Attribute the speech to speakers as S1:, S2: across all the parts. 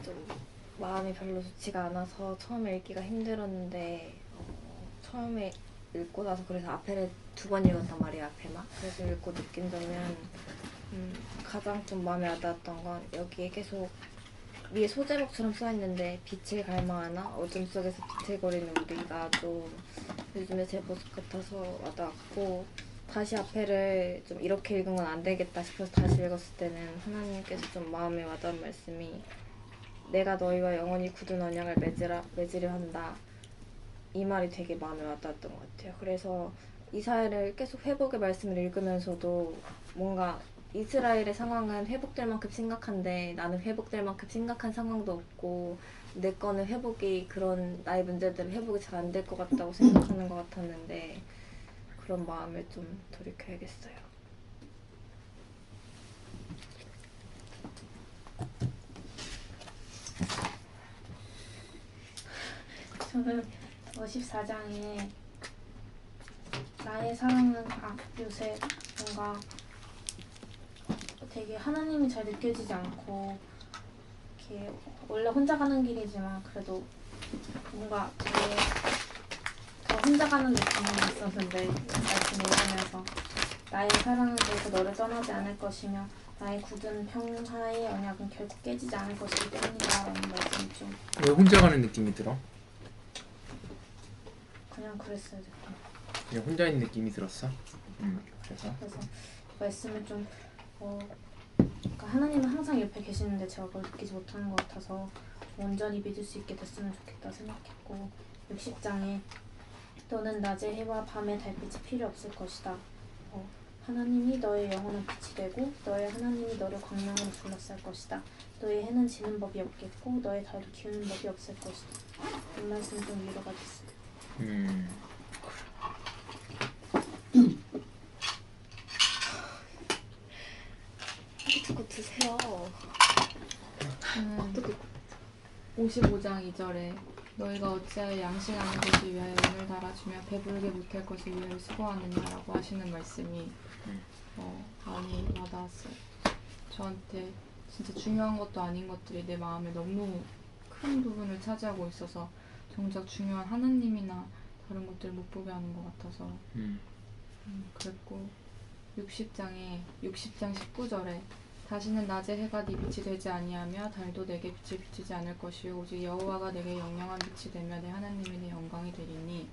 S1: 좀 마음이 별로 좋지가 않아서 처음에 읽기가 힘들었는데 처음에 읽고 나서 그래서 앞에를 2번 읽었단 말이야. 앞에만. 그래서 읽고 느낀 점은 가장 좀 마음에 와닿았던 건 여기에 계속 위에 소제목처럼 써있는데 빛을 갈망하나 어둠 속에서 비틀거리는 우리가 좀 요즘에 제 모습 같아서 와닿았고, 다시 앞에를 좀 이렇게 읽은 건 안 되겠다 싶어서 다시 읽었을 때는 하나님께서 좀 마음에 와닿은 말씀이 내가 너희와 영원히 굳은 언약을 맺으려 한다, 이 말이 되게 마음에 와닿았던 것 같아요. 그래서 이스라엘을 계속 회복의 말씀을 읽으면서도 뭔가 이스라엘의 상황은 회복될 만큼 심각한데 나는 회복될 만큼 심각한 상황도 없고 내 거는 회복이 그런 나의 문제들은 회복이 잘 안 될 것 같다고 생각하는 것 같았는데 그런 마음을 좀 돌이켜야겠어요.
S2: 저는 14장에 나의 사랑은 요새 뭔가 되게 하나님이 잘 느껴지지 않고 이렇게 원래 혼자 가는 길이지만 그래도 뭔가 되게 더 혼자 가는 느낌이 있었는데 말씀 읽으면서 나의 사랑은 결코 너를 떠나지 않을 것이며 나의 굳은 평화의 언약은 결코 깨지지 않을 것이기 때문이다 라는 말씀이 좀
S3: 왜 혼자 가는 느낌이 들어?
S2: 그냥 그랬어요.
S3: 그냥 혼자 있는 느낌이 들었어? 그래서
S2: 말씀을 좀 그러니까 하나님은 항상 옆에 계시는데 제가 그걸 느끼지 못하는 것 같아서 온전히 믿을 수 있게 됐으면 좋겠다 생각했고, 60장에 너는 낮의 해와 밤의 달빛이 필요 없을 것이다. 하나님이 너의 영혼은 빛이 되고 너의 하나님이 너를 광명으로 둘러쌀 것이다. 너의 해는 지는 법이 없겠고 너의 달도 기우는 법이 없을 것이다. 이 말씀이 좀 위로가 됐어요.
S1: 듣고 드세요.
S4: 55장 2절에 너희가 어찌하여 양식하는 것을 위하여 눈을 달아주며 배부르게 못할 것을 위하여 수고하느냐라고 하시는 말씀이 많이 와닿았어요. 저한테 진짜 중요한 것도 아닌 것들이 내 마음에 너무 큰 부분을 차지하고 있어서 정작 중요한 하나님이나 다른 것들을 못 보게 하는 것 같아서 그랬고, 60장 19절에 다시는 낮에 해가 네 빛이 되지 아니하며 달도 내게 빛을 비추지 않을 것이요 오직 여호와가 내게 영영한 빛이 되며 내 하나님이 내 영광이 되리니,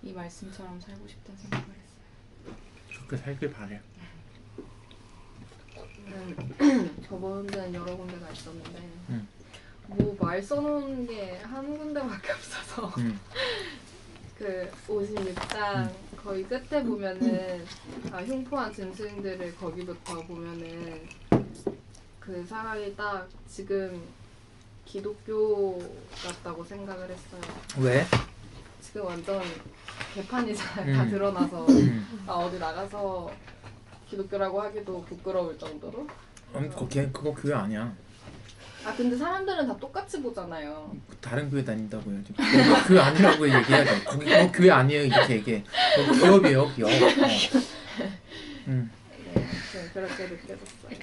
S4: 이 말씀처럼 살고 싶다는 생각을 했어요.
S3: 그렇게 살길 바래.
S4: 저번에는 여러 군데가 있었는데 뭐 말 써놓은 게 한 군데밖에 없어서 그 56장 거의 끝에 보면은 흉포한 짐승들을 거기부터 보면은 그 사람이 딱 지금 기독교 같다고 생각을 했어요.
S3: 왜?
S4: 지금 완전 개판이잖아요. 다 드러나서 어디 나가서 기독교라고 하기도 부끄러울 정도로.
S3: 그거 교회 아니야.
S4: 근데 사람들은 다 똑같이 보잖아요.
S3: 다른 교회 다닌다고요. 교회 아니라고 얘기하죠. 거기 교회 아니에요 이렇게 얘기해. 기업이에요, 기업.
S4: 네, 그렇게 느껴졌어요.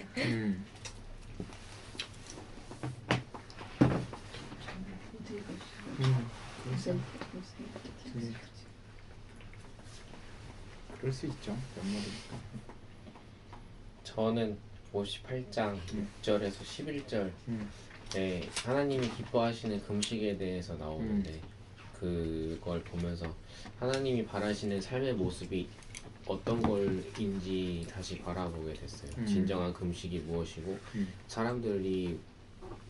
S3: 그럴 수 있죠. 연말이니까.
S5: 저는 58장 6절에서 11절에 하나님이 기뻐하시는 금식에 대해서 나오는데 그걸 보면서 하나님이 바라시는 삶의 모습이 어떤 걸인지 다시 바라보게 됐어요. 진정한 금식이 무엇이고 사람들이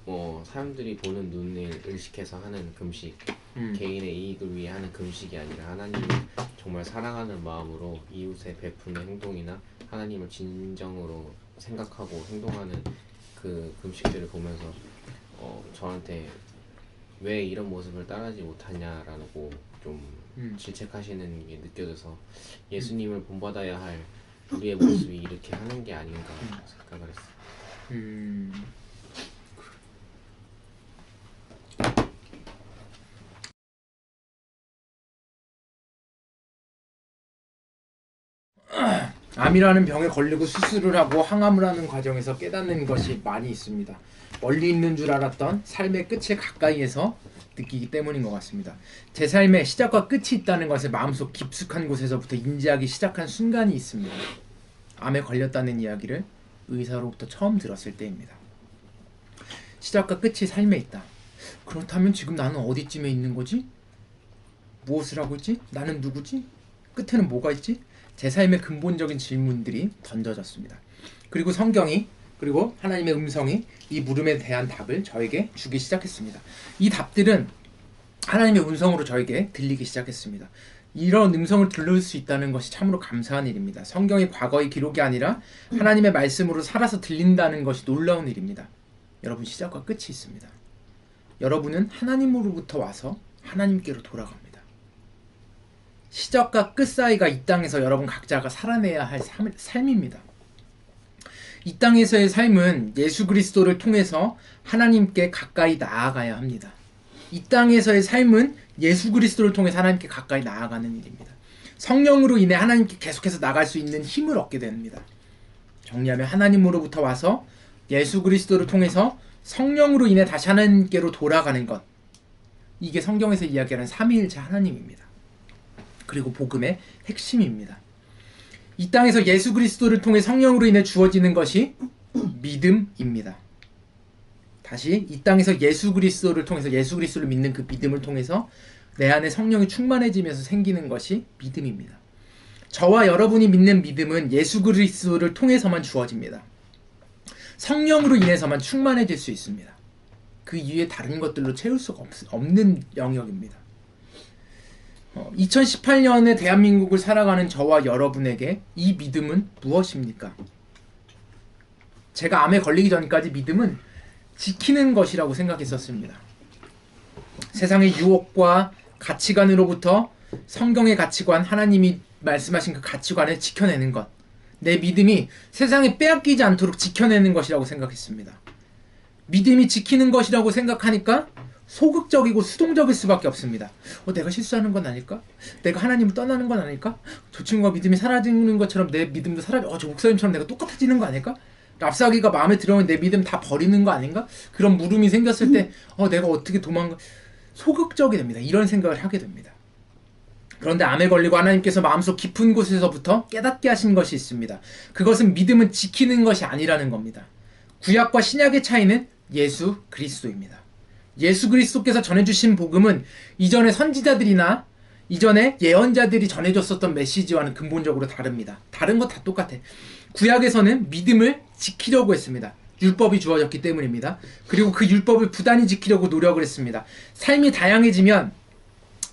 S5: 보는 눈을 의식해서 하는 금식, 개인의 이익을 위해 하는 금식이 아니라 하나님을 정말 사랑하는 마음으로 이웃에 베푸는 행동이나 하나님을 진정으로 생각하고 행동하는 그 금식들을 보면서 저한테 왜 이런 모습을 따르지 못하냐라고 좀 질책하시는 게 느껴져서 예수님을 본받아야 할 우리의 모습이 이렇게 하는 게 아닌가 생각을 했어요.
S3: 암이라는 병에 걸리고 수술을 하고 항암을 하는 과정에서 깨닫는 것이 많이 있습니다. 멀리 있는 줄 알았던 삶의 끝을 가까이에서 느끼기 때문인 것 같습니다. 제 삶의 시작과 끝이 있다는 것을 마음속 깊숙한 곳에서부터 인지하기 시작한 순간이 있습니다. 암에 걸렸다는 이야기를 의사로부터 처음 들었을 때입니다. 시작과 끝이 삶에 있다. 그렇다면 지금 나는 어디쯤에 있는 거지? 무엇을 하고 있지? 나는 누구지? 끝에는 뭐가 있지? 제 삶의 근본적인 질문들이 던져졌습니다. 그리고 성경이, 그리고 하나님의 음성이 이 물음에 대한 답을 저에게 주기 시작했습니다. 이 답들은 하나님의 음성으로 저에게 들리기 시작했습니다. 이런 음성을 들을 수 있다는 것이 참으로 감사한 일입니다. 성경이 과거의 기록이 아니라 하나님의 말씀으로 살아서 들린다는 것이 놀라운 일입니다. 여러분, 시작과 끝이 있습니다. 여러분은 하나님으로부터 와서 하나님께로 돌아갑니다. 시작과 끝 사이가 이 땅에서 여러분 각자가 살아내야 할 삶입니다. 이 땅에서의 삶은 예수 그리스도를 통해서 하나님께 가까이 나아가야 합니다. 이 땅에서의 삶은 예수 그리스도를 통해서 하나님께 가까이 나아가는 일입니다. 성령으로 인해 하나님께 계속해서 나갈 수 있는 힘을 얻게 됩니다. 정리하면 하나님으로부터 와서 예수 그리스도를 통해서 성령으로 인해 다시 하나님께로 돌아가는 것, 이게 성경에서 이야기하는 삼위일체 하나님입니다. 그리고 복음의 핵심입니다. 이 땅에서 예수 그리스도를 통해 성령으로 인해 주어지는 것이 믿음입니다. 다시 이 땅에서 예수 그리스도를 통해서, 예수 그리스도를 믿는 그 믿음을 통해서 내 안에 성령이 충만해지면서 생기는 것이 믿음입니다. 저와 여러분이 믿는 믿음은 예수 그리스도를 통해서만 주어집니다. 성령으로 인해서만 충만해질 수 있습니다. 그 이외에 다른 것들로 채울 수가 없는 영역입니다. 2018년에 대한민국을 살아가는 저와 여러분에게 이 믿음은 무엇입니까? 제가 암에 걸리기 전까지 믿음은 지키는 것이라고 생각했었습니다. 세상의 유혹과 가치관으로부터 성경의 가치관, 하나님이 말씀하신 그 가치관을 지켜내는 것, 내 믿음이 세상에 빼앗기지 않도록 지켜내는 것이라고 생각했습니다. 믿음이 지키는 것이라고 생각하니까 소극적이고 수동적일 수밖에 없습니다. 내가 실수하는 건 아닐까? 내가 하나님을 떠나는 건 아닐까? 저 친구가 믿음이 사라지는 것처럼 내 믿음도 저 목사님처럼 내가 똑같아지는 거 아닐까? 랍사기가 마음에 들어오면 내 믿음 다 버리는 거 아닌가? 그런 물음이 생겼을 때 내가 어떻게 소극적이 됩니다. 이런 생각을 하게 됩니다. 그런데 암에 걸리고 하나님께서 마음속 깊은 곳에서부터 깨닫게 하신 것이 있습니다. 그것은 믿음은 지키는 것이 아니라는 겁니다. 구약과 신약의 차이는 예수 그리스도입니다. 예수 그리스도께서 전해주신 복음은 이전의 선지자들이나 이전에 예언자들이 전해줬었던 메시지와는 근본적으로 다릅니다. 다른 거 다 똑같아. 구약에서는 믿음을 지키려고 했습니다. 율법이 주어졌기 때문입니다. 그리고 그 율법을 부단히 지키려고 노력을 했습니다. 삶이 다양해지면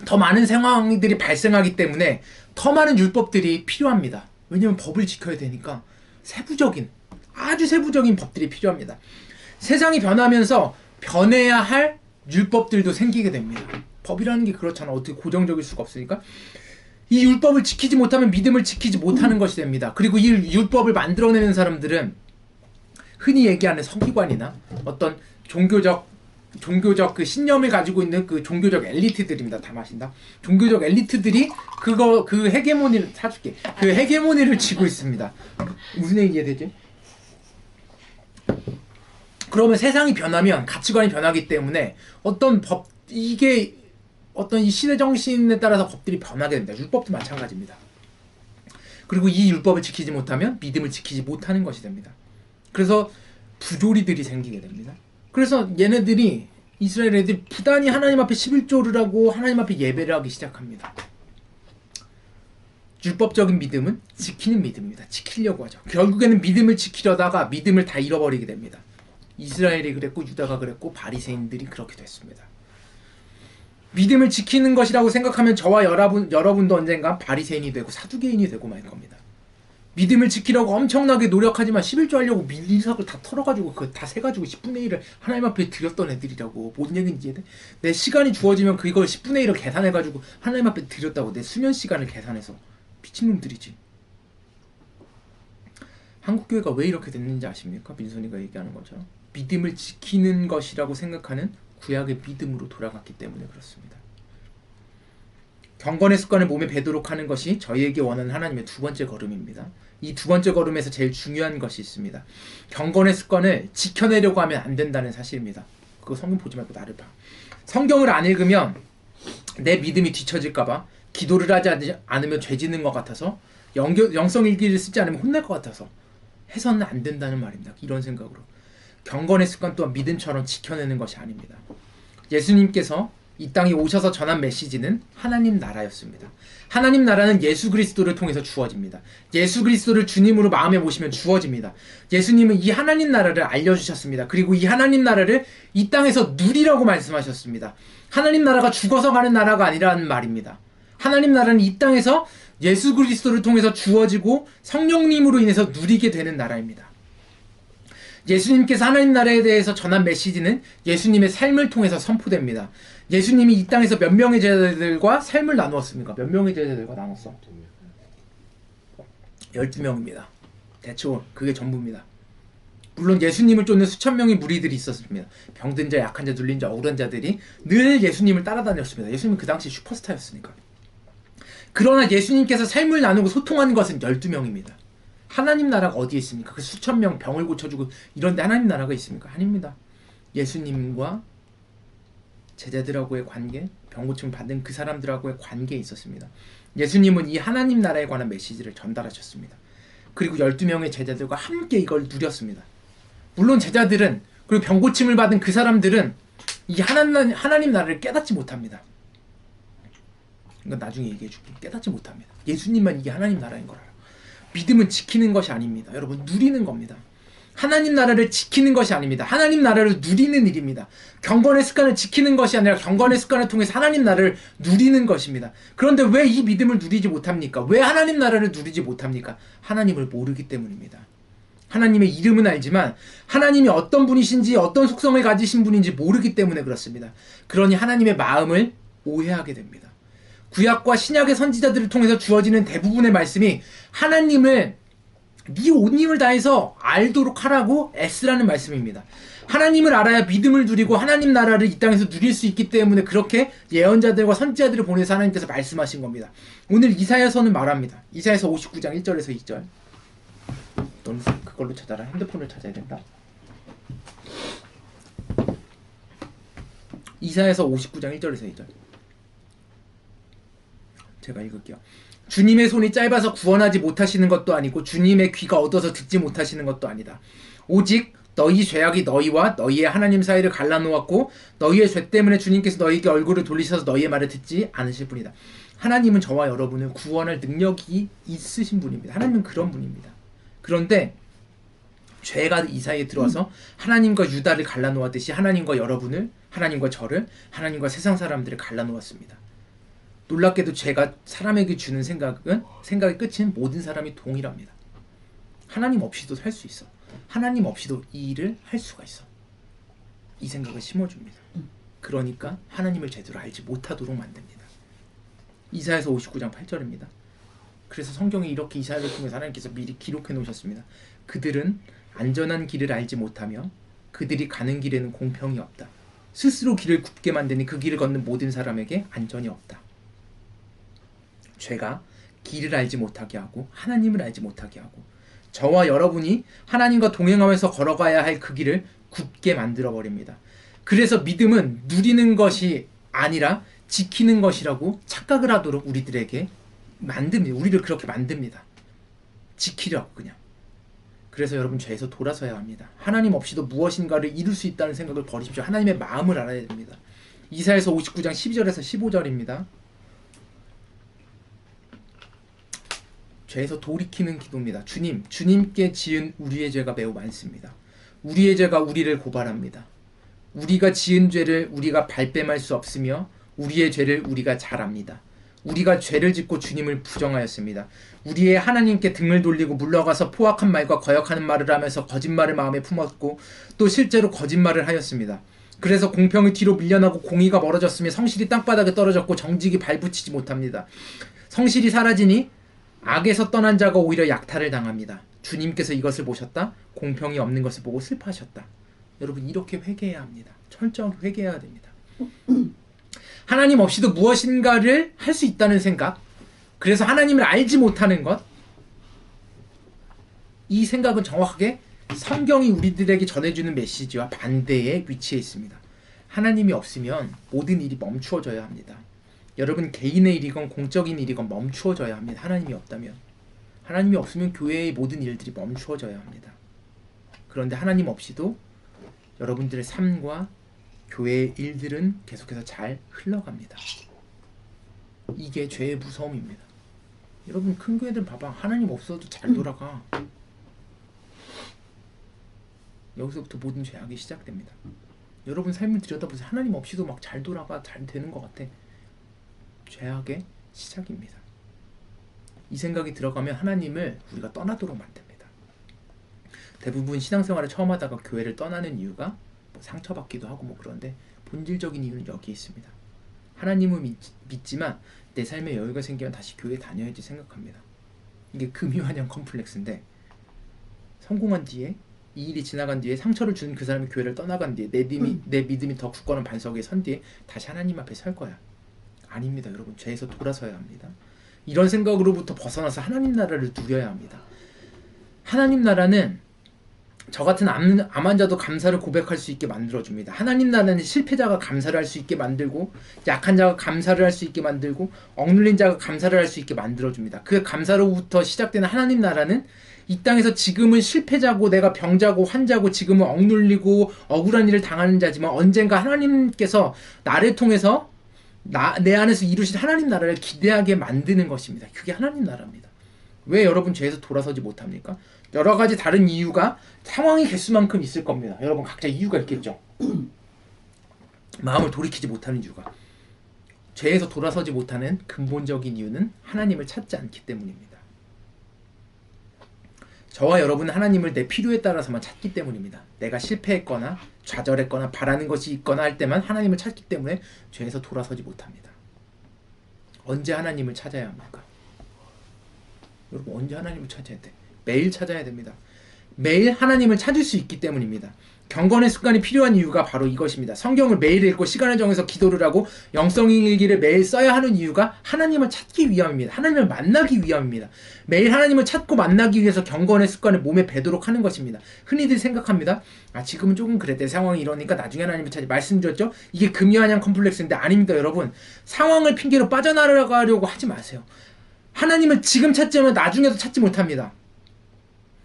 S3: 더 많은 상황들이 발생하기 때문에 더 많은 율법들이 필요합니다. 왜냐하면 법을 지켜야 되니까 아주 세부적인 법들이 필요합니다. 세상이 변하면서 변해야 할 율법들도 생기게 됩니다. 법이라는 게 그렇잖아. 어떻게 고정적일 수가 없으니까. 이 율법을 지키지 못하면 믿음을 지키지 못하는 것이 됩니다. 그리고 이 율법을 만들어내는 사람들은 흔히 얘기하는 서기관이나 어떤 종교적 그 신념을 가지고 있는 그 종교적 엘리트들입니다. 다 마신다. 종교적 엘리트들이 그 헤게모니를 사줄게. 그 헤게모니를 쥐고 있습니다. 무슨 얘기 이해되지? 그러면 세상이 변하면 가치관이 변하기 때문에 이 시대 정신에 따라서 법들이 변하게 됩니다. 율법도 마찬가지입니다. 그리고 이 율법을 지키지 못하면 믿음을 지키지 못하는 것이 됩니다. 그래서 부조리들이 생기게 됩니다. 그래서 이스라엘 애들이 부단히 하나님 앞에 11조를 하고 하나님 앞에 예배를 하기 시작합니다. 율법적인 믿음은 지키는 믿음입니다. 지키려고 하죠. 결국에는 믿음을 지키려다가 믿음을 다 잃어버리게 됩니다. 이스라엘이 그랬고 유다가 그랬고 바리새인들이 그렇게 됐습니다. 믿음을 지키는 것이라고 생각하면 저와 여러분도 언젠가 바리새인이 되고 사두개인이 되고 말 겁니다. 믿음을 지키려고 엄청나게 노력하지만 11조 하려고 밀리석을 다 털어가지고 그거 다 세가지고 10분의 1을 하나님 앞에 드렸던 애들이라고. 뭔 얘기인지 이해돼? 내 시간이 주어지면 그걸 10분의 1을 계산해가지고 하나님 앞에 드렸다고. 내 수면 시간을 계산해서. 미친놈들이지. 한국교회가 왜 이렇게 됐는지 아십니까? 민선이가 얘기하는 것처럼 믿음을 지키는 것이라고 생각하는 구약의 믿음으로 돌아갔기 때문에 그렇습니다. 경건의 습관을 몸에 배도록 하는 것이 저희에게 원하는 하나님의 두 번째 걸음입니다. 이 두 번째 걸음에서 제일 중요한 것이 있습니다. 경건의 습관을 지켜내려고 하면 안 된다는 사실입니다. 그거 성경 보지 말고 나를 봐. 성경을 안 읽으면 내 믿음이 뒤처질까봐, 기도를 하지 않으면 죄 짓는 것 같아서, 영성 일기를 쓰지 않으면 혼날 것 같아서 해서는 안 된다는 말입니다. 이런 생각으로. 경건의 습관 또한 믿음처럼 지켜내는 것이 아닙니다. 예수님께서 이 땅에 오셔서 전한 메시지는 하나님 나라였습니다. 하나님 나라는 예수 그리스도를 통해서 주어집니다. 예수 그리스도를 주님으로 마음에 모시면 주어집니다. 예수님은 이 하나님 나라를 알려주셨습니다. 그리고 이 하나님 나라를 이 땅에서 누리라고 말씀하셨습니다. 하나님 나라가 죽어서 가는 나라가 아니라는 말입니다. 하나님 나라는 이 땅에서 예수 그리스도를 통해서 주어지고 성령님으로 인해서 누리게 되는 나라입니다. 예수님께서 하나님 나라에 대해서 전한 메시지는 예수님의 삶을 통해서 선포됩니다. 예수님이 이 땅에서 몇 명의 제자들과 삶을 나누었습니까? 몇 명의 제자들과 나눴어? 12명입니다. 대충 그게 전부입니다. 물론 예수님을 쫓는 수천 명의 무리들이 있었습니다. 병든 자, 약한 자, 눌린 자, 억울한 자들이 늘 예수님을 따라다녔습니다. 예수님은 그 당시 슈퍼스타였으니까. 그러나 예수님께서 삶을 나누고 소통하는 것은 12명입니다. 하나님 나라가 어디에 있습니까? 그 수천 명 병을 고쳐주고 이런데 하나님 나라가 있습니까? 아닙니다. 예수님과 제자들하고의 관계, 병 고침을 받은 그 사람들하고의 관계에 있었습니다. 예수님은 이 하나님 나라에 관한 메시지를 전달하셨습니다. 그리고 12명의 제자들과 함께 이걸 누렸습니다. 물론 제자들은, 그리고 병 고침을 받은 그 사람들은 이 하나님 나라를 깨닫지 못합니다. 이건 나중에 얘기해 줄게. 깨닫지 못합니다. 예수님만 이게 하나님 나라인 걸 알아요. 믿음은 지키는 것이 아닙니다. 여러분, 누리는 겁니다. 하나님 나라를 지키는 것이 아닙니다. 하나님 나라를 누리는 일입니다. 경건의 습관을 지키는 것이 아니라 경건의 습관을 통해서 하나님 나라를 누리는 것입니다. 그런데 왜 이 믿음을 누리지 못합니까? 왜 하나님 나라를 누리지 못합니까? 하나님을 모르기 때문입니다. 하나님의 이름은 알지만 하나님이 어떤 분이신지, 어떤 속성을 가지신 분인지 모르기 때문에 그렇습니다. 그러니 하나님의 마음을 오해하게 됩니다. 구약과 신약의 선지자들을 통해서 주어지는 대부분의 말씀이 하나님을 네 온 힘을 다해서 알도록 하라고 애쓰라는 말씀입니다. 하나님을 알아야 믿음을 누리고 하나님 나라를 이 땅에서 누릴 수 있기 때문에 그렇게 예언자들과 선지자들을 보내서 하나님께서 말씀하신 겁니다. 오늘 이사야서는 말합니다. 이사야서 59장 1절에서 2절. 너는 그걸로 찾아라. 핸드폰을 찾아야 된다. 이사야서 59장 1절에서 2절. 제가 읽을게요. 주님의 손이 짧아서 구원하지 못하시는 것도 아니고 주님의 귀가 어두워서 듣지 못하시는 것도 아니다. 오직 너희 죄악이 너희와 너희의 하나님 사이를 갈라놓았고 너희의 죄 때문에 주님께서 너희에게 얼굴을 돌리셔서 너희의 말을 듣지 않으실 뿐이다. 하나님은 저와 여러분을 구원할 능력이 있으신 분입니다. 하나님은 그런 분입니다. 그런데 죄가 이 사이에 들어와서 하나님과 유다를 갈라놓았듯이 하나님과 여러분을, 하나님과 저를, 하나님과 세상 사람들을 갈라놓았습니다. 놀랍게도 죄가 사람에게 주는 생각의 끝은 모든 사람이 동일합니다. 하나님 없이도 살 수 있어. 하나님 없이도 이 일을 할 수가 있어. 이 생각을 심어줍니다. 그러니까 하나님을 제대로 알지 못하도록 만듭니다. 이사야서 59장 8절입니다. 그래서 성경에 이렇게 이사야를 통해서 하나님께서 미리 기록해 놓으셨습니다. 그들은 안전한 길을 알지 못하며 그들이 가는 길에는 공평이 없다. 스스로 길을 굽게 만드니 그 길을 걷는 모든 사람에게 안전이 없다. 죄가 길을 알지 못하게 하고 하나님을 알지 못하게 하고 저와 여러분이 하나님과 동행하면서 걸어가야 할 그 길을 굽게 만들어버립니다. 그래서 믿음은 누리는 것이 아니라 지키는 것이라고 착각을 하도록 우리들에게 만듭니다. 우리를 그렇게 만듭니다. 지키려고 그냥. 그래서 여러분 죄에서 돌아서야 합니다. 하나님 없이도 무엇인가를 이룰 수 있다는 생각을 버리십시오. 하나님의 마음을 알아야 됩니다. 이사야서 59장 12절에서 15절입니다. 죄에서 돌이키는 기도입니다. 주님께 지은 우리의 죄가 매우 많습니다. 우리의 죄가 우리를 고발합니다. 우리가 지은 죄를 우리가 발뺌할 수 없으며 우리의 죄를 우리가 잘 압니다. 우리가 죄를 짓고 주님을 부정하였습니다. 우리의 하나님께 등을 돌리고 물러가서 포악한 말과 거역하는 말을 하면서 거짓말을 마음에 품었고 또 실제로 거짓말을 하였습니다. 그래서 공평이 뒤로 밀려나고 공의가 멀어졌으며 성실이 땅바닥에 떨어졌고 정직이 발붙이지 못합니다. 성실이 사라지니 악에서 떠난 자가 오히려 약탈을 당합니다. 주님께서 이것을 보셨다. 공평이 없는 것을 보고 슬퍼하셨다. 여러분 이렇게 회개해야 합니다. 철저하게 회개해야 됩니다. 하나님 없이도 무엇인가를 할 수 있다는 생각, 그래서 하나님을 알지 못하는 것, 이 생각은 정확하게 성경이 우리들에게 전해주는 메시지와 반대에 위치해 있습니다. 하나님이 없으면 모든 일이 멈추어져야 합니다. 여러분 개인의 일이건 공적인 일이건 멈추어져야 합니다. 하나님이 없다면. 하나님이 없으면 교회의 모든 일들이 멈추어져야 합니다. 그런데 하나님 없이도 여러분들의 삶과 교회의 일들은 계속해서 잘 흘러갑니다. 이게 죄의 무서움입니다. 여러분 큰 교회들 봐봐. 하나님 없어도 잘 돌아가. 여기서부터 모든 죄악이 시작됩니다. 여러분 삶을 들여다보세요. 하나님 없이도 막 잘 돌아가, 잘 되는 것 같아. 죄악의 시작입니다. 이 생각이 들어가면 하나님을 우리가 떠나도록 만듭니다. 대부분 신앙생활을 처음 하다가 교회를 떠나는 이유가 뭐 상처받기도 하고 뭐 그런데 본질적인 이유는 여기에 있습니다. 하나님을 믿지만 내 삶에 여유가 생기면 다시 교회 다녀야지 생각합니다. 이게 금유한양 컴플렉스인데, 성공한 뒤에 이 일이 지나간 뒤에 상처를 준 그 사람이 교회를 떠나간 뒤에 내 믿음이 더 굳건한 반석에 선 뒤에 다시 하나님 앞에 설 거야. 아닙니다. 여러분 죄에서 돌아서야 합니다. 이런 생각으로부터 벗어나서 하나님 나라를 누려야 합니다. 하나님 나라는 저 같은 암 환자도 감사를 고백할 수 있게 만들어줍니다. 하나님 나라는 실패자가 감사를 할 수 있게 만들고, 약한 자가 감사를 할 수 있게 만들고, 억눌린 자가 감사를 할 수 있게 만들어줍니다. 그 감사로부터 시작되는 하나님 나라는 이 땅에서 지금은 실패자고 내가 병자고 환자고 지금은 억눌리고 억울한 일을 당하는 자지만 언젠가 하나님께서 나를 통해서 내 안에서 이루신 하나님 나라를 기대하게 만드는 것입니다. 그게 하나님 나라입니다. 왜 여러분 죄에서 돌아서지 못합니까? 여러 가지 다른 이유가 상황의 개수만큼 있을 겁니다. 여러분 각자 이유가 있겠죠. 마음을 돌이키지 못하는 이유가, 죄에서 돌아서지 못하는 근본적인 이유는 하나님을 찾지 않기 때문입니다. 저와 여러분은 하나님을 내 필요에 따라서만 찾기 때문입니다. 내가 실패했거나 좌절했거나 바라는 것이 있거나 할 때만 하나님을 찾기 때문에 죄에서 돌아서지 못합니다. 언제 하나님을 찾아야 합니까? 여러분 언제 하나님을 찾아야 돼? 매일 찾아야 됩니다. 매일 하나님을 찾을 수 있기 때문입니다. 경건의 습관이 필요한 이유가 바로 이것입니다. 성경을 매일 읽고 시간을 정해서 기도를 하고 영성일기를 매일 써야 하는 이유가 하나님을 찾기 위함입니다. 하나님을 만나기 위함입니다. 매일 하나님을 찾고 만나기 위해서 경건의 습관을 몸에 배도록 하는 것입니다. 흔히들 생각합니다. 지금은 조금 그래. 내 상황이 이러니까 나중에 하나님을 찾지. 말씀드렸죠? 이게 금유한양 컴플렉스인데 아닙니다. 여러분. 상황을 핑계로 빠져나가려고 하지 마세요. 하나님을 지금 찾지 않으면 나중에도 찾지 못합니다.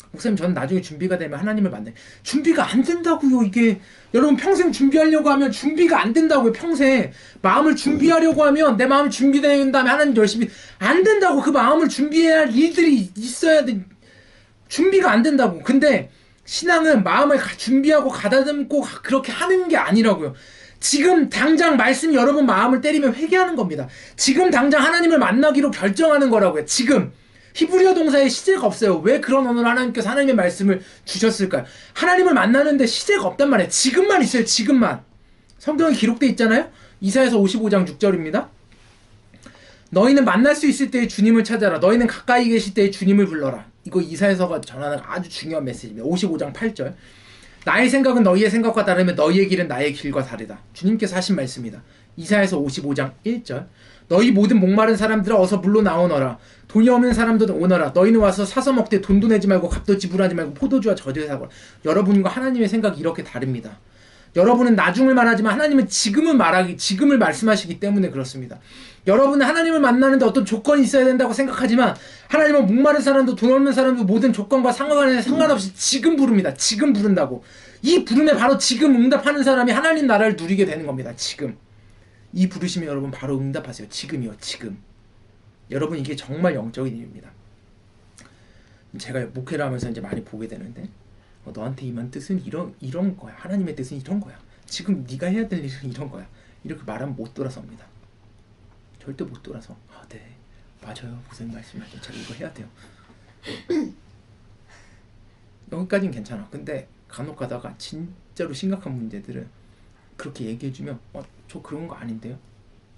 S3: 목사님 저는 나중에 준비가 되면 하나님을 만나요. 준비가 안 된다고요. 이게 여러분 평생 준비하려고 하면 준비가 안 된다고요. 평생 마음을 준비하려고 하면 내 마음이 준비된 다음에 하나님 열심히 안 된다고. 그 마음을 준비해야 할 일들이 있어야 돼. 준비가 안 된다고. 근데 신앙은 마음을 준비하고 가다듬고 그렇게 하는 게 아니라고요. 지금 당장 말씀이 여러분 마음을 때리면 회개하는 겁니다. 지금 당장 하나님을 만나기로 결정하는 거라고요. 지금. 히브리어 동사에 시제가 없어요. 왜 그런 언어로 하나님께서 하나님의 말씀을 주셨을까요? 하나님을 만나는데 시제가 없단 말이에요. 지금만 있어요. 지금만. 성경에 기록되어 있잖아요. 이사야서 55장 6절입니다. 너희는 만날 수 있을 때에 주님을 찾아라. 너희는 가까이 계실 때에 주님을 불러라. 이거 이사야서가 전하는 아주 중요한 메시지입니다. 55장 8절. 나의 생각은 너희의 생각과 다르며 너희의 길은 나의 길과 다르다. 주님께서 하신 말씀이다. 이사야서 55장 1절. 너희 모든 목마른 사람들아 어서 물로 나오너라. 돈이 없는 사람들은 오너라. 너희는 와서 사서 먹되 돈도 내지 말고 값도 지불하지 말고 포도주와 저주에 사거라. 여러분과 하나님의 생각이 이렇게 다릅니다. 여러분은 나중을 말하지만 하나님은 지금을 말씀하시기 때문에 그렇습니다. 여러분은 하나님을 만나는데 어떤 조건이 있어야 된다고 생각하지만 하나님은 목마른 사람도 돈 없는 사람도 모든 조건과 상관없이 지금 부릅니다. 지금 부른다고. 이 부름에 바로 지금 응답하는 사람이 하나님 나라를 누리게 되는 겁니다. 지금. 이 부르심에 여러분 바로 응답하세요. 지금이요. 지금. 여러분 이게 정말 영적인 일입니다. 제가 목회를 하면서 이제 많이 보게 되는데 너한테 임한 뜻은 이런 거야. 하나님의 뜻은 이런 거야. 지금 네가 해야 될 일은 이런 거야. 이렇게 말하면 못 돌아섭니다. 절대 못 돌아서. 네. 맞아요. 목사님 말씀하죠. 제가 이거 해야 돼요. 여기까지는 괜찮아. 근데 간혹 가다가 진짜로 심각한 문제들은 그렇게 얘기해주면 저 그런 거 아닌데요?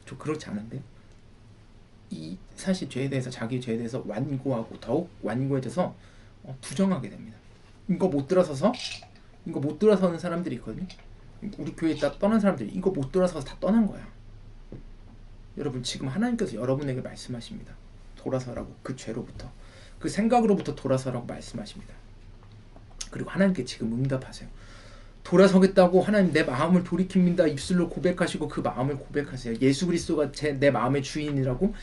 S3: 저 그렇지 않은데요? 이 사실 죄에 대해서 자기 죄에 대해서 완고하고 더욱 완고해져서 부정하게 됩니다. 이거 못 들어서는 사람들이 있거든요. 우리 교회에 떠난 사람들이 이거 못 들어서서 다 떠난 거야. 여러분 지금 하나님께서 여러분에게 말씀하십니다. 돌아서라고. 그 죄로부터, 그 생각으로부터 돌아서라고 말씀하십니다. 그리고 하나님께 지금 응답하세요. 돌아서겠다고 하나님 내 마음을 돌이킵니다. 입술로 고백하시고 그 마음을 고백하세요. 예수 그리스도가 내 마음의 주인이라고.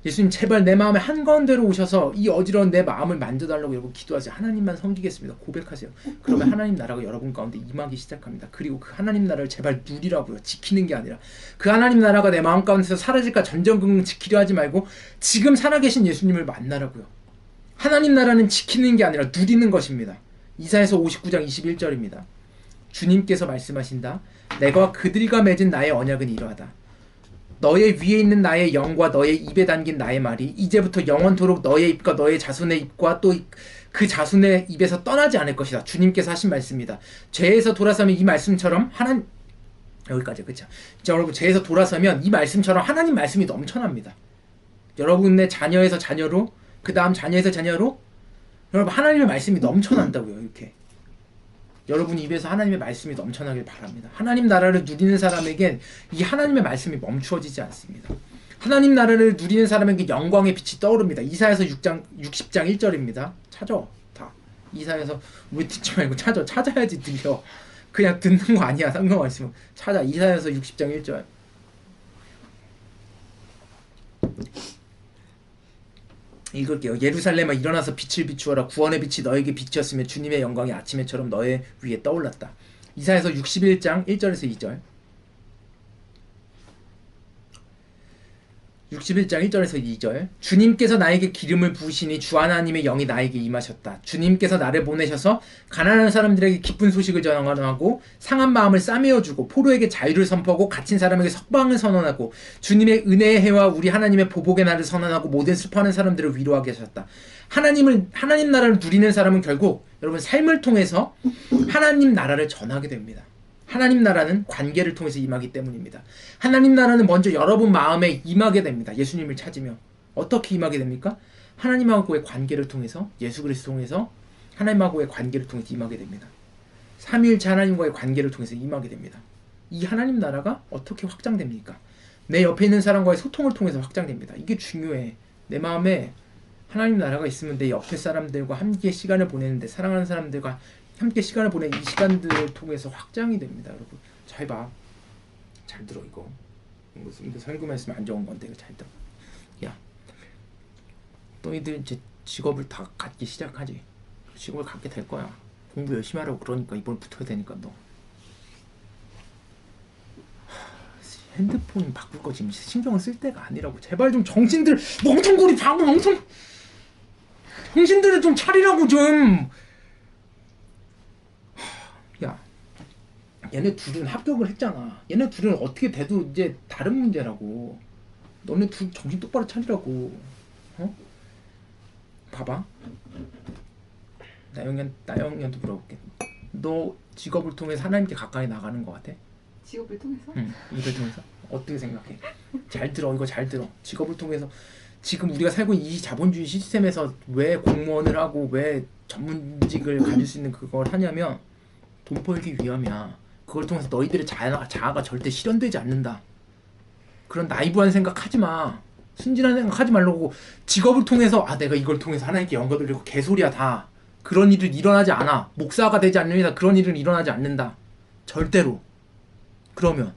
S3: 예수님 제발 내 마음의 한가운데로 오셔서 이 어지러운 내 마음을 만져달라고 여러분 기도하세요. 하나님만 섬기겠습니다. 고백하세요. 그러면 하나님 나라가 여러분 가운데 임하기 시작합니다. 그리고 그 하나님 나라를 제발 누리라고요. 지키는 게 아니라. 그 하나님 나라가 내 마음 가운데서 사라질까 전전긍긍 지키려 하지 말고 지금 살아계신 예수님을 만나라고요. 하나님 나라는 지키는 게 아니라 누리는 것입니다. 이사야서 59장 21절입니다. 주님께서 말씀하신다. 내가 그들과 맺은 나의 언약은 이러하다. 너의 위에 있는 나의 영과 너의 입에 담긴 나의 말이 이제부터 영원토록 너의 입과 너의 자손의 입과 또 그 자손의 입에서 떠나지 않을 것이다. 주님께서 하신 말씀입니다. 죄에서 돌아서면 이 말씀처럼 여기까지 그렇죠. 여러분 죄에서 돌아서면 이 말씀처럼 하나님 말씀이 넘쳐납니다. 여러분의 자녀에서 자녀로 그 다음 자녀에서 자녀로 여러분 하나님의 말씀이 넘쳐난다고요. 이렇게 여러분 입에서 하나님의 말씀이 넘쳐나길 바랍니다. 하나님 나라를 누리는 사람에겐 이 하나님의 말씀이 멈추어지지 않습니다. 하나님 나라를 누리는 사람에게 영광의 빛이 떠오릅니다. 이사야서 60장 1절입니다. 찾아. 다. 이사야서 우리 듣지 말고 찾아야지 들려. 그냥 듣는 거 아니야. 상관없으면 찾아. 이사야서 60장 1절. 읽을게요. 예루살렘아 일어나서 빛을 비추어라. 구원의 빛이 너에게 빛이었으며 주님의 영광이 아침에처럼 너의 위에 떠올랐다. 이사야서 61장 1절에서 2절. 61장 1절에서 2절. 주님께서 나에게 기름을 부으시니 주 하나님의 영이 나에게 임하셨다. 주님께서 나를 보내셔서 가난한 사람들에게 기쁜 소식을 전하고 상한 마음을 싸매어주고 포로에게 자유를 선포하고 갇힌 사람에게 석방을 선언하고 주님의 은혜의 해와 우리 하나님의 보복의 날을 선언하고 모든 슬퍼하는 사람들을 위로하게 하셨다. 하나님 나라를 누리는 사람은 결국 여러분 삶을 통해서 하나님 나라를 전하게 됩니다. 하나님 나라는 관계를 통해서 임하기 때문입니다. 하나님 나라는 먼저 여러분 마음에 임하게 됩니다. 예수님을 찾으며. 어떻게 임하게 됩니까? 하나님하고의 관계를 통해서, 예수 그리스도 통해서 하나님하고의 관계를 통해서 임하게 됩니다. 삼위일체 하나님과의 관계를 통해서 임하게 됩니다. 이 하나님 나라가 어떻게 확장됩니까? 내 옆에 있는 사람과의 소통을 통해서 확장됩니다. 이게 중요해. 내 마음에 하나님 나라가 있으면 내 옆에 사람들과 함께 시간을 보내는데, 사랑하는 사람들과 함께 시간을 보내 이 시간들을 통해서 확장이 됩니다. 여러분 잘 봐. 잘 들어. 이거 설교 말씀 안 좋은 건데 이거 잘 들어. 야, 너희들 이제 직업을 다 갖기 시작하지. 직업을 갖게 될 거야. 공부 열심히 하라고 그러니까 이번에 붙어야 되니까 너. 핸드폰 바꿀 거 지금 신경을 쓸 때가 아니라고. 제발 좀 정신들 멍텅구리 방금 멍텅 정신들을 좀 차리라고 좀. 야, 얘네 둘은 합격을 했잖아. 얘네 둘은 어떻게 돼도 이제 다른 문제라고. 너네 둘 정신 똑바로 차리라고. 어? 봐봐. 나영이한테 물어볼게. 너 직업을 통해서 하나님께 가까이 나가는 것 같아?
S4: 직업을 통해서?
S3: 응. 이걸 통해서? 어떻게 생각해? 잘 들어. 이거 잘 들어. 직업을 통해서 지금 우리가 살고 있는 이 자본주의 시스템에서 왜 공무원을 하고 왜 전문직을 가질 수 있는 그걸 하냐면 돈 벌기 위함이야. 그걸 통해서 너희들의 자아가 절대 실현되지 않는다. 그런 나이브한 생각 하지 마. 순진한 생각 하지 말라고. 직업을 통해서 내가 이걸 통해서 하나님께 영광 돌리고 개소리야 다. 그런 일은 일어나지 않아. 목사가 되지 않는 이상 그런 일은 일어나지 않는다. 절대로. 그러면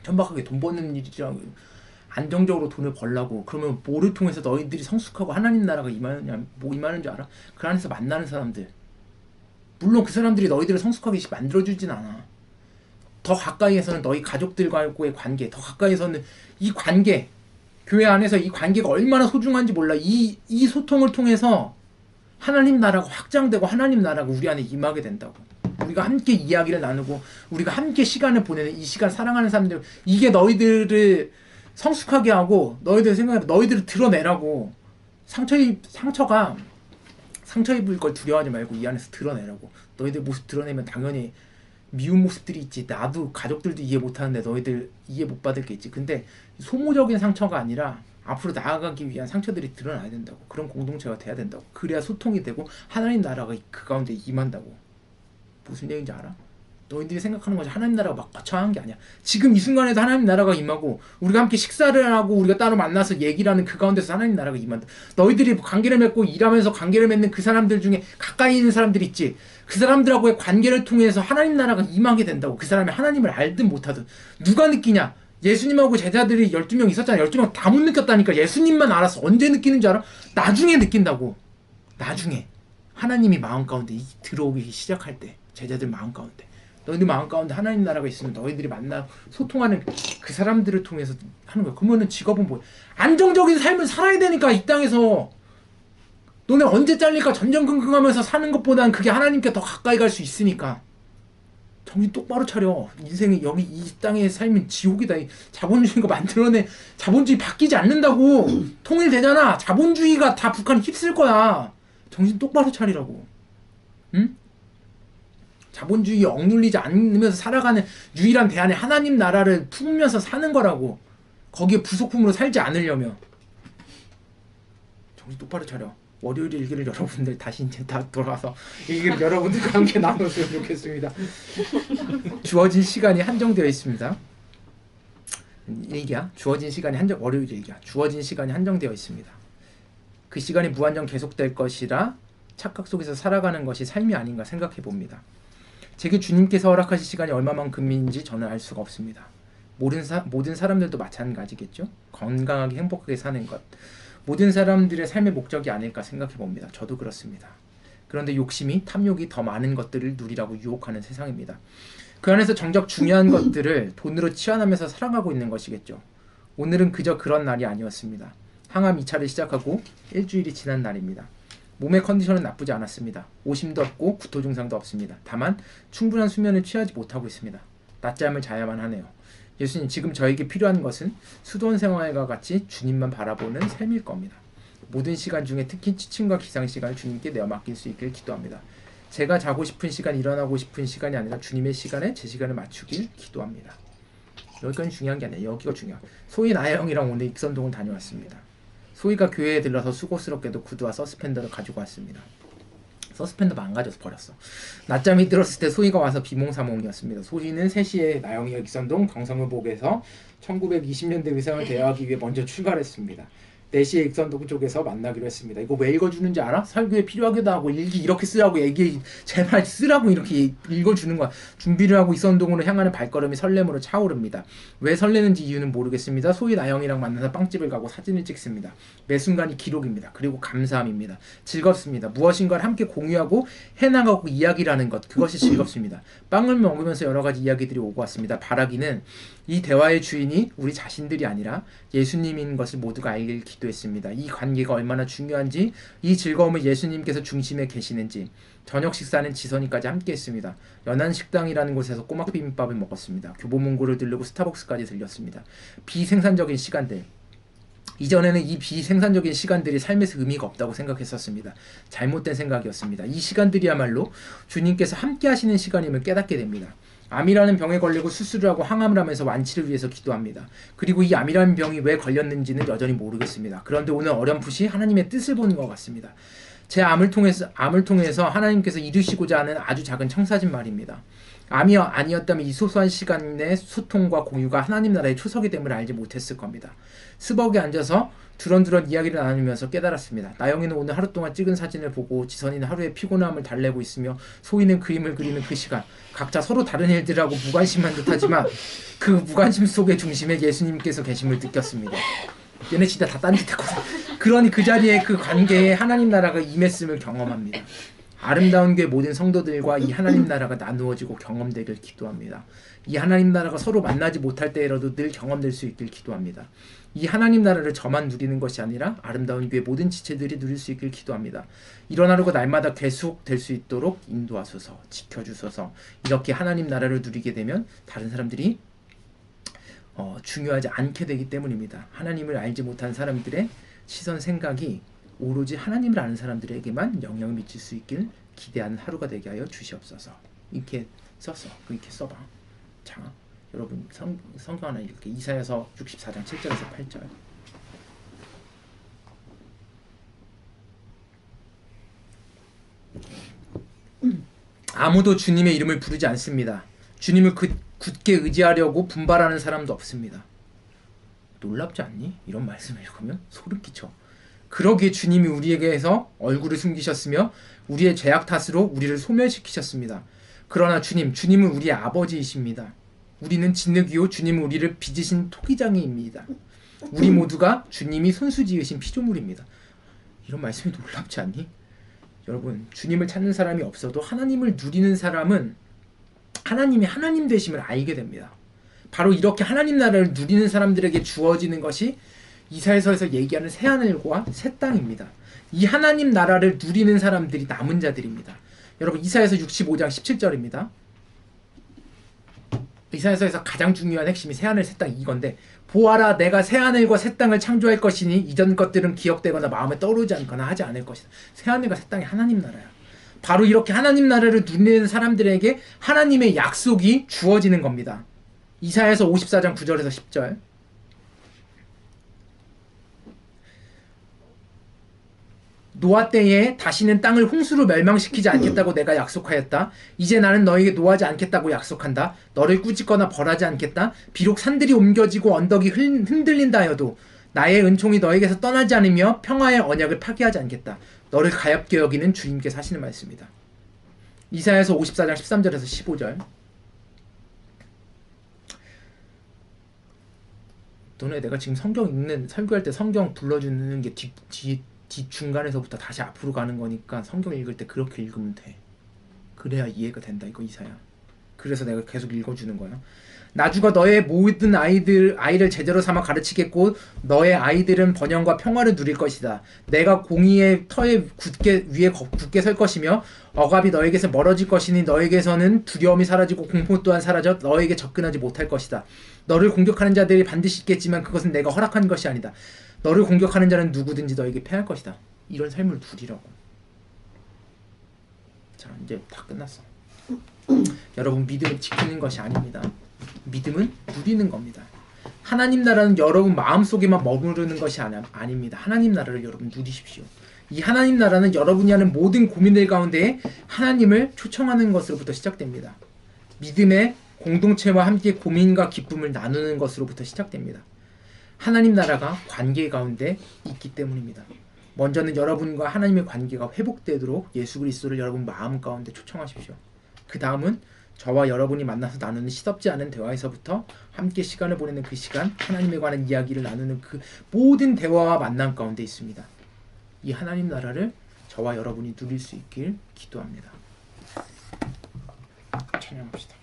S3: 천박하게 돈 버는 일이랑 안정적으로 돈을 벌라고 그러면 뭐를 통해서 너희들이 성숙하고 하나님 나라가 임하느냐, 뭐 임하는 줄 알아? 그 안에서 만나는 사람들. 물론 그 사람들이 너희들을 성숙하게 만들어주진 않아. 더 가까이에서는 너희 가족들과의 관계, 더 가까이에서는 이 관계, 교회 안에서 이 관계가 얼마나 소중한지 몰라. 이 소통을 통해서 하나님 나라가 확장되고 하나님 나라가 우리 안에 임하게 된다고. 우리가 함께 이야기를 나누고 우리가 함께 시간을 보내는 이 시간, 사랑하는 사람들, 이게 너희들을 성숙하게 하고 너희들 생각해, 너희들을 드러내라고. 상처 입을 걸 두려워하지 말고 이 안에서 드러내라고. 너희들 모습 드러내면 당연히 미운 모습들이 있지. 나도 가족들도 이해 못하는데 너희들 이해 못 받을 게 있지. 근데 소모적인 상처가 아니라 앞으로 나아가기 위한 상처들이 드러나야 된다고. 그런 공동체가 돼야 된다고. 그래야 소통이 되고 하나님 나라가 그 가운데 임한다고. 무슨 얘기인지 알아? 너희들이 생각하는 것이 하나님 나라가 막 거창한 게 아니야. 지금 이 순간에도 하나님 나라가 임하고 우리가 함께 식사를 하고 우리가 따로 만나서 얘기를 하는 그 가운데서 하나님 나라가 임한다. 너희들이 관계를 맺고 일하면서 관계를 맺는 그 사람들 중에 가까이 있는 사람들 있지. 그 사람들하고의 관계를 통해서 하나님 나라가 임하게 된다고. 그 사람이 하나님을 알든 못하든. 누가 느끼냐? 예수님하고 제자들이 12명 있었잖아. 12명 다 못 느꼈다니까. 예수님만 알아서. 언제 느끼는 줄 알아? 나중에 느낀다고. 나중에 하나님이 마음 가운데 들어오기 시작할 때, 제자들 마음 가운데, 너희들 마음 가운데 하나님 나라가 있으면 너희들이 만나 소통하는 그 사람들을 통해서 하는 거야. 그러면은 직업은 뭐야? 안정적인 삶을 살아야 되니까. 이 땅에서 너네 언제 잘릴까 전전긍긍하면서 사는 것보다는 그게 하나님께 더 가까이 갈 수 있으니까. 정신 똑바로 차려. 인생이 여기 이 땅의 삶은 지옥이다. 이 자본주의가 만들어낸 자본주의 바뀌지 않는다고. 통일되잖아. 자본주의가 다 북한 휩쓸 거야. 정신 똑바로 차리라고. 응? 자본주의에 억눌리지 않으면서 살아가는 유일한 대안이 하나님 나라를 품으면서 사는 거라고. 거기에 부속품으로 살지 않으려면. 정신 똑바로 차려. 월요일 일기를 여러분들 다시 이제 다 돌아와서 일기를 여러분들과 함께 나눴으면 좋겠습니다. 주어진 시간이 한정되어 있습니다. 일기야. 주어진 시간이 월요일 일기야. 주어진 시간이 한정되어 있습니다. 그 시간이 무한정 계속될 것이라 착각 속에서 살아가는 것이 삶이 아닌가 생각해 봅니다. 제게 주님께서 허락하신 시간이 얼마만큼인지 저는 알 수가 없습니다. 모든 사람들도 마찬가지겠죠. 건강하게 행복하게 사는 것. 모든 사람들의 삶의 목적이 아닐까 생각해 봅니다. 저도 그렇습니다. 그런데 욕심이, 탐욕이 더 많은 것들을 누리라고 유혹하는 세상입니다. 그 안에서 정작 중요한 것들을 돈으로 치환하면서 살아가고 있는 것이겠죠. 오늘은 그저 그런 날이 아니었습니다. 항암 2차를 시작하고 일주일이 지난 날입니다. 몸의 컨디션은 나쁘지 않았습니다. 오심도 없고 구토 증상도 없습니다. 다만 충분한 수면을 취하지 못하고 있습니다. 낮잠을 자야만 하네요. 예수님, 지금 저에게 필요한 것은 수도원 생활과 같이 주님만 바라보는 삶일 겁니다. 모든 시간 중에 특히 취침과 기상 시간을 주님께 내어 맡길 수 있길 기도합니다. 제가 자고 싶은 시간, 일어나고 싶은 시간이 아니라 주님의 시간에 제 시간을 맞추길 기도합니다. 여기까지 중요한 게 아니에요. 여기가 중요해요. 소희 나영이랑 오늘 익선동을 다녀왔습니다. 소희가 교회에 들러서 수고스럽게도 구두와 서스펜더를 가지고 왔습니다. 서스펜더 망가져서 버렸어. 낮잠이 들었을 때 소희가 와서 비몽사몽이었습니다. 소희는 3시에 나영이가 익선동 강성을복에서 1920년대 의상을 대여하기 위해 먼저 출발했습니다. 4시에 익선동 쪽에서 만나기로 했습니다. 이거 왜 읽어주는지 알아? 설교에 필요하기도 하고 일기 이렇게 쓰라고 얘기 제발 쓰라고 이렇게 읽어주는 거야. 준비를 하고 익선동으로 향하는 발걸음이 설렘으로 차오릅니다. 왜 설레는지 이유는 모르겠습니다. 소희 나영이랑 만나서 빵집을 가고 사진을 찍습니다. 매 순간이 기록입니다. 그리고 감사함입니다. 즐겁습니다. 무엇인가를 함께 공유하고 해나가고 이야기를 하는 것, 그것이 즐겁습니다. 빵을 먹으면서 여러 가지 이야기들이 오고 왔습니다. 바라기는 이 대화의 주인이 우리 자신들이 아니라 예수님인 것을 모두가 알길 기도했습니다. 이 관계가 얼마나 중요한지, 이 즐거움을 예수님께서 중심에 계시는지. 저녁 식사는 지선이까지 함께 했습니다. 연안식당이라는 곳에서 꼬막 비빔밥을 먹었습니다. 교보문고를 들르고 스타벅스까지 들렸습니다. 비생산적인 시간들. 이전에는 이 비생산적인 시간들이 삶에서 의미가 없다고 생각했었습니다. 잘못된 생각이었습니다. 이 시간들이야말로 주님께서 함께 하시는 시간임을 깨닫게 됩니다. 암이라는 병에 걸리고 수술을 하고 항암을 하면서 완치를 위해서 기도합니다. 그리고 이 암이라는 병이 왜 걸렸는지는 여전히 모르겠습니다. 그런데 오늘 어렴풋이 하나님의 뜻을 보는 것 같습니다. 제 암을 통해서 하나님께서 이루시고자 하는 아주 작은 청사진 말입니다. 암이 아니었다면 이 소소한 시간의 소통과 공유가 하나님 나라의 초석이 됨을 알지 못했을 겁니다. 스벅에 앉아서 두런두런 이야기를 나누면서 깨달았습니다. 나영이는 오늘 하루 동안 찍은 사진을 보고, 지선이는 하루의 피곤함을 달래고 있으며, 소희는 그림을 그리는 그 시간, 각자 서로 다른 일들하고 무관심한 듯하지만 그 무관심 속의 중심에 예수님께서 계심을 느꼈습니다. 얘네 진짜 다 딴짓했거든. 그러니 그 자리에 그 관계에 하나님 나라가 임했음을 경험합니다. 아름다운 교회 모든 성도들과 이 하나님 나라가 나누어지고 경험되길 기도합니다. 이 하나님 나라가 서로 만나지 못할 때라도 늘 경험될 수 있길 기도합니다. 이 하나님 나라를 저만 누리는 것이 아니라 아름다운 교회 모든 지체들이 누릴 수 있길 기도합니다. 이런 하루가 날마다 계속될 수 있도록 인도하소서, 지켜주소서. 이렇게 하나님 나라를 누리게 되면 다른 사람들이 중요하지 않게 되기 때문입니다. 하나님을 알지 못한 사람들의 시선, 생각이 오로지 하나님을 아는 사람들에게만 영향을 미칠 수 있길 기대하는 하루가 되게 하여 주시옵소서. 이렇게 썼어. 이렇게 써봐. 자, 여러분 성경 하나 읽을게. 이사야서 64장 7절에서 8절. 아무도 주님의 이름을 부르지 않습니다. 주님을 굳게 의지하려고 분발하는 사람도 없습니다. 놀랍지 않니? 이런 말씀을 읽으면 소름 끼쳐. 그러기에 주님이 우리에게서 얼굴을 숨기셨으며 우리의 죄악 탓으로 우리를 소멸시키셨습니다. 그러나 주님은 우리의 아버지이십니다. 우리는 진흙이요 주님은 우리를 빚으신 토기장이입니다. 우리 모두가 주님이 손수 지으신 피조물입니다. 이런 말씀이 놀랍지 않니? 여러분, 주님을 찾는 사람이 없어도 하나님을 누리는 사람은 하나님이 하나님 되심을 알게 됩니다. 바로 이렇게 하나님 나라를 누리는 사람들에게 주어지는 것이 이사야서에서 얘기하는 새하늘과 새 땅입니다. 이 하나님 나라를 누리는 사람들이 남은 자들입니다. 여러분, 이사야서 65장 17절입니다. 이사야서에서 가장 중요한 핵심이 새하늘 새 땅 이건데, 보아라 내가 새하늘과 새 땅을 창조할 것이니 이전 것들은 기억되거나 마음에 떠오르지 않거나 하지 않을 것이다. 새하늘과 새 땅이 하나님 나라야. 바로 이렇게 하나님 나라를 누리는 사람들에게 하나님의 약속이 주어지는 겁니다. 이사야서 54장 9절에서 10절. 노아 때에 다시는 땅을 홍수로 멸망시키지 않겠다고 내가 약속하였다. 이제 나는 너에게 노하지 않겠다고 약속한다. 너를 꾸짖거나 벌하지 않겠다. 비록 산들이 옮겨지고 언덕이 흔들린다 하여도 나의 은총이 너에게서 떠나지 않으며 평화의 언약을 파기하지 않겠다. 너를 가엾게 여기는 주님께서 하시는 말씀입니다. 이사야서 54장 13절에서 15절. 너네 내가 지금 성경 읽는 설교할 때 성경 불러주는 게 뒷중간에서부터 다시 앞으로 가는 거니까 성경 읽을 때 그렇게 읽으면 돼. 그래야 이해가 된다. 이거 이사야. 그래서 내가 계속 읽어주는 거야. 나주가 너의 모든 아이를 제대로 삼아 가르치겠고 너의 아이들은 번영과 평화를 누릴 것이다. 내가 공의의 터에 위에 굳게 설 것이며 억압이 너에게서 멀어질 것이니 너에게서는 두려움이 사라지고 공포 또한 사라져 너에게 접근하지 못할 것이다. 너를 공격하는 자들이 반드시 있겠지만 그것은 내가 허락한 것이 아니다. 너를 공격하는 자는 누구든지 너에게 패할 것이다. 이런 삶을 누리라고. 자, 이제 다 끝났어. 여러분, 믿음은 지키는 것이 아닙니다. 믿음은 누리는 겁니다. 하나님 나라는 여러분 마음속에만 머무르는 것이 아닙니다. 하나님 나라를 여러분 누리십시오. 이 하나님 나라는 여러분이 하는 모든 고민들 가운데 하나님을 초청하는 것으로부터 시작됩니다. 믿음의 공동체와 함께 고민과 기쁨을 나누는 것으로부터 시작됩니다. 하나님 나라가 관계 가운데 있기 때문입니다. 먼저는 여러분과 하나님의 관계가 회복되도록 예수 그리스도를 여러분 마음 가운데 초청하십시오. 그 다음은 저와 여러분이 만나서 나누는 시덥지 않은 대화에서부터 함께 시간을 보내는 그 시간, 하나님에 관한 이야기를 나누는 그 모든 대화와 만남 가운데 있습니다. 이 하나님 나라를 저와 여러분이 누릴 수 있길 기도합니다. 찬양합시다.